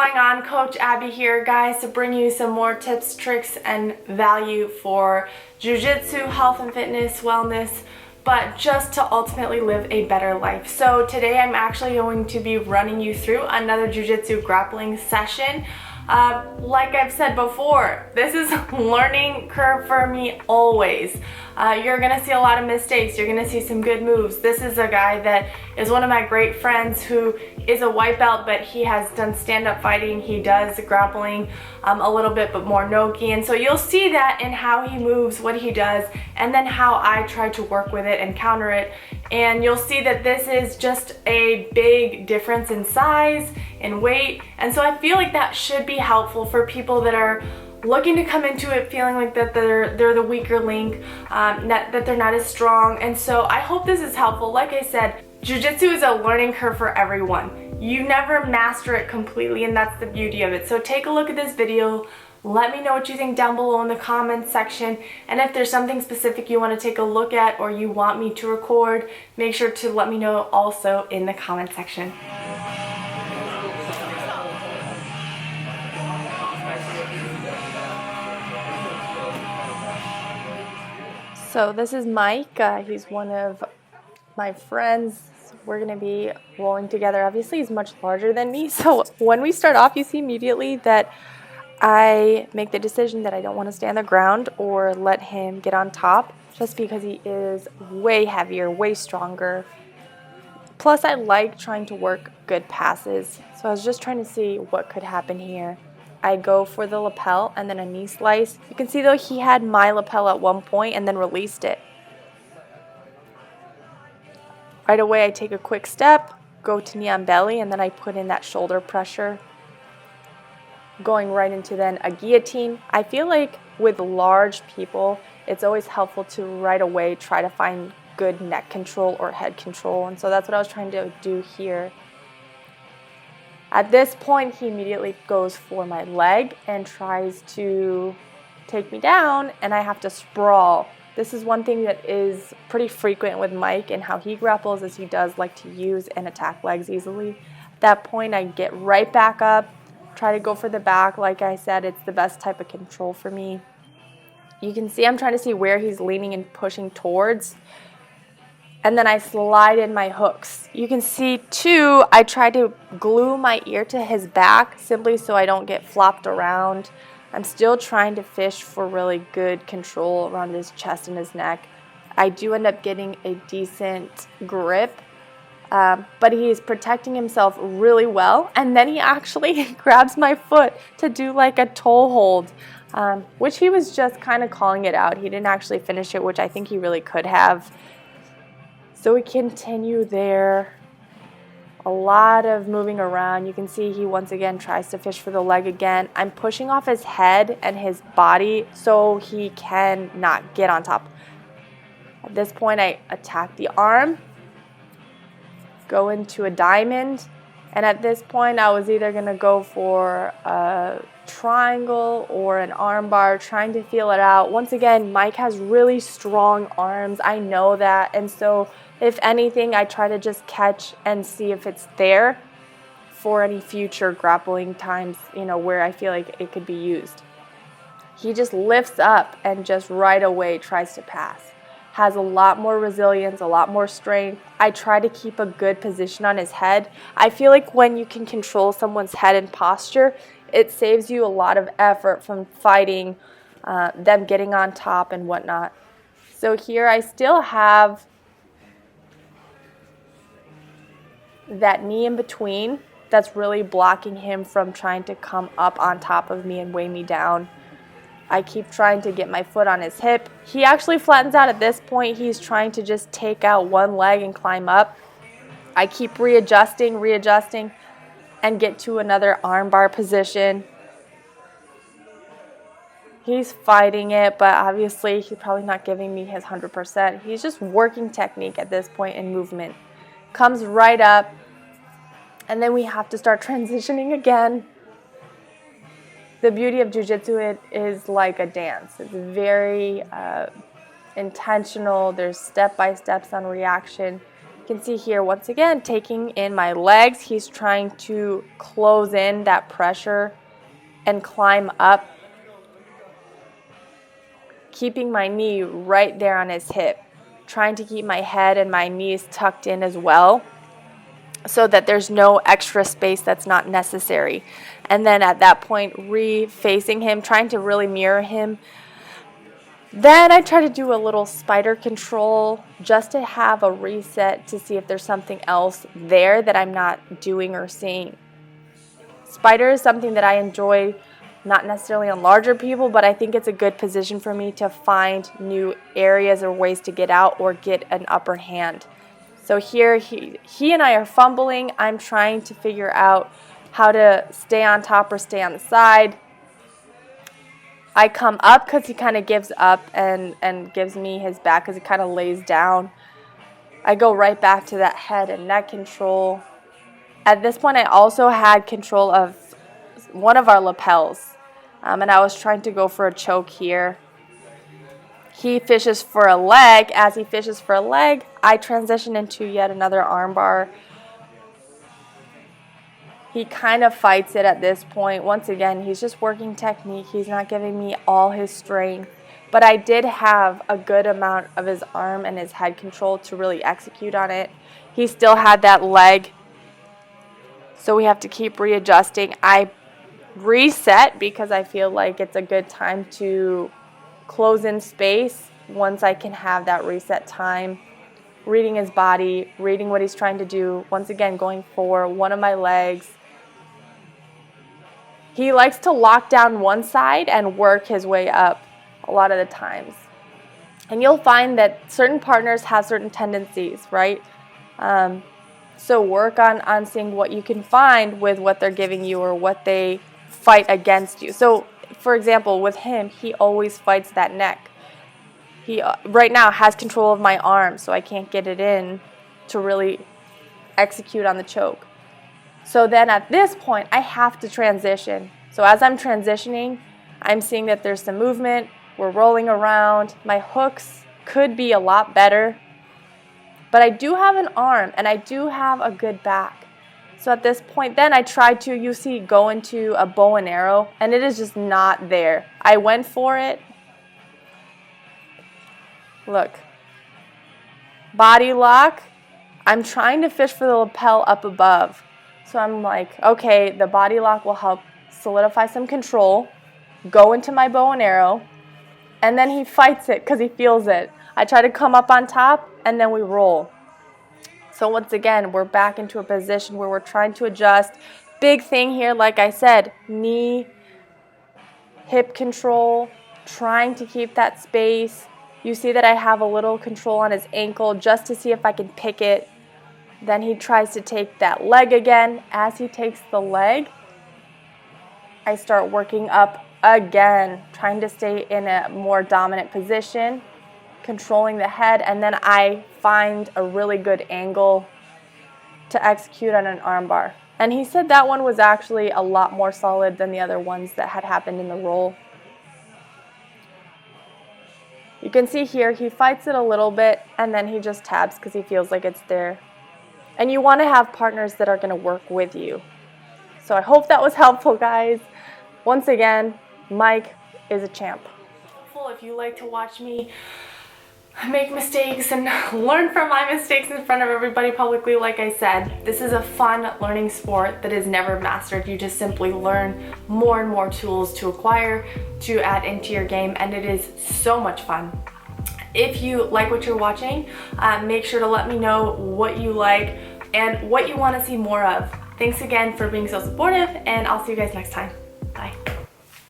going on? Coach Abby here, guys, to bring you some more tips, tricks, and value for Jiu Jitsu, health and fitness, wellness, but just to ultimately live a better life. So today I'm actually going to be running you through another Jiu Jitsu grappling session. Like I've said before, this is a learning curve for me always. You're gonna see a lot of mistakes. You're gonna see some good moves. This is a guy that is one of my great friends who is a white belt, but he has done stand-up fighting. He does grappling a little bit, but more no-gi. And so you'll see that in how he moves, what he does, and then how I try to work with it and counter it. And you'll see that this is just a big difference in size, in weight. And so I feel like that should be helpful for people that are looking to come into it feeling like that they're the weaker link, that they're not as strong. And so I hope this is helpful. Like I said, Jiu-Jitsu is a learning curve for everyone. You never master it completely, and that's the beauty of it. So take a look at this video. Let me know what you think down below in the comments section, and if there's something specific you want to take a look at or you want me to record, make sure to let me know also in the comment section. So this is Mike. He's one of my friends. We're going to be rolling together. Obviously, he's much larger than me. So when we start off, you see immediately that I make the decision that I don't want to stay on the ground or let him get on top, just because he is way heavier, way stronger. Plus, I like trying to work good passes. So I was just trying to see what could happen here. I go for the lapel and then a knee slice. You can see though he had my lapel at one point and then released it. Right away I take a quick step, go to knee on belly, and then I put in that shoulder pressure. Going right into then a guillotine. I feel like with large people, it's always helpful to right away try to find good neck control or head control. And so that's what I was trying to do here. At this point, he immediately goes for my leg and tries to take me down, and I have to sprawl. This is one thing that is pretty frequent with Mike and how he grapples, is he does like to use and attack legs easily. At that point, I get right back up, try to go for the back. Like I said, it's the best type of control for me. You can see I'm trying to see where he's leaning and pushing towards. And then I slide in my hooks. You can see too, I try to glue my ear to his back simply so I don't get flopped around. I'm still trying to fish for really good control around his chest and his neck. I do end up getting a decent grip, but he's protecting himself really well. And then he actually grabs my foot to do like a toe hold, which he was just kind of calling it out. He didn't actually finish it, which I think he really could have. So we continue there. A lot of moving around. You can see he once again tries to fish for the leg again. I'm pushing off his head and his body so he can not get on top. At this point, I attack the arm, go into a diamond, and at this point, I was either going to go for a triangle or an arm bar, trying to feel it out. Once again, Mike has really strong arms. I know that, and so if anything, I try to just catch and see if it's there for any future grappling times, where I feel like it could be used. He just lifts up and just right away tries to pass. Has a lot more resilience, a lot more strength. I try to keep a good position on his head. I feel like when you can control someone's head and posture, it saves you a lot of effort from fighting them getting on top and whatnot. So here I still have that knee in between that's really blocking him from trying to come up on top of me and weigh me down. I keep trying to get my foot on his hip. He actually flattens out at this point. He's trying to just take out one leg and climb up. I keep readjusting, and get to another armbar position. He's fighting it, but obviously he's probably not giving me his 100%. He's just working technique at this point in movement. Comes right up, and then we have to start transitioning again. The beauty of jiu-jitsu is like a dance. It's very intentional. There's step-by-steps on reaction. You can see here, once again, taking in my legs. He's trying to close in that pressure and climb up, keeping my knee right there on his hip, trying to keep my head and my knees tucked in as well so that there's no extra space that's not necessary. And then at that point, re-facing him, trying to really mirror him. Then I try to do a little spider control just to have a reset to see if there's something else there that I'm not doing or seeing. Spider is something that I enjoy, not necessarily on larger people, but I think it's a good position for me to find new areas or ways to get out or get an upper hand. So here he and I are fumbling. I'm trying to figure out how to stay on top or stay on the side. I come up because he kind of gives up and gives me his back because he kind of lays down. I go right back to that head and neck control. At this point, I also had control of one of our lapels, and I was trying to go for a choke here. He fishes for a leg. As he fishes for a leg, I transition into yet another armbar. He kind of fights it at this point. Once again, he's just working technique. He's not giving me all his strength. But I did have a good amount of his arm and his head control to really execute on it. He still had that leg, so we have to keep readjusting. I reset because I feel like it's a good time to close in space once I can have that reset time. Reading his body, reading what he's trying to do. Once again, going for one of my legs. He likes to lock down one side and work his way up a lot of the times. And you'll find that certain partners have certain tendencies, right? So work on seeing what you can find with what they're giving you or what they fight against you. So, for example, with him, he always fights that neck. He right now has control of my arm, so I can't get it in to really execute on the choke. So then at this point, I have to transition. So as I'm transitioning, I'm seeing that there's some movement. We're rolling around. My hooks could be a lot better. But I do have an arm, and I do have a good back. So at this point, then I tried to, you see, go into a bow and arrow, and it is just not there. I went for it. Look. Body lock. I'm trying to fish for the lapel up above. So I'm like, okay, the body lock will help solidify some control, go into my bow and arrow, and then he fights it because he feels it. I try to come up on top, and then we roll. So once again, we're back into a position where we're trying to adjust. Big thing here, like I said, knee, hip control, trying to keep that space. You see that I have a little control on his ankle just to see if I can pick it. Then he tries to take that leg again. As he takes the leg, I start working up again, trying to stay in a more dominant position, controlling the head, and then I find a really good angle to execute on an armbar. And he said that one was actually a lot more solid than the other ones that had happened in the roll. You can see here, he fights it a little bit, and then he just tabs because he feels like it's there. And you want to have partners that are going to work with you. So I hope that was helpful, guys. Once again, Mike is a champ. If you like to watch me make mistakes and learn from my mistakes in front of everybody publicly, like I said, this is a fun learning sport that is never mastered. You just simply learn more and more tools to acquire, to add into your game, and it is so much fun. If you like what you're watching, make sure to let me know what you like and what you want to see more of. Thanks again for being so supportive, and I'll see you guys next time.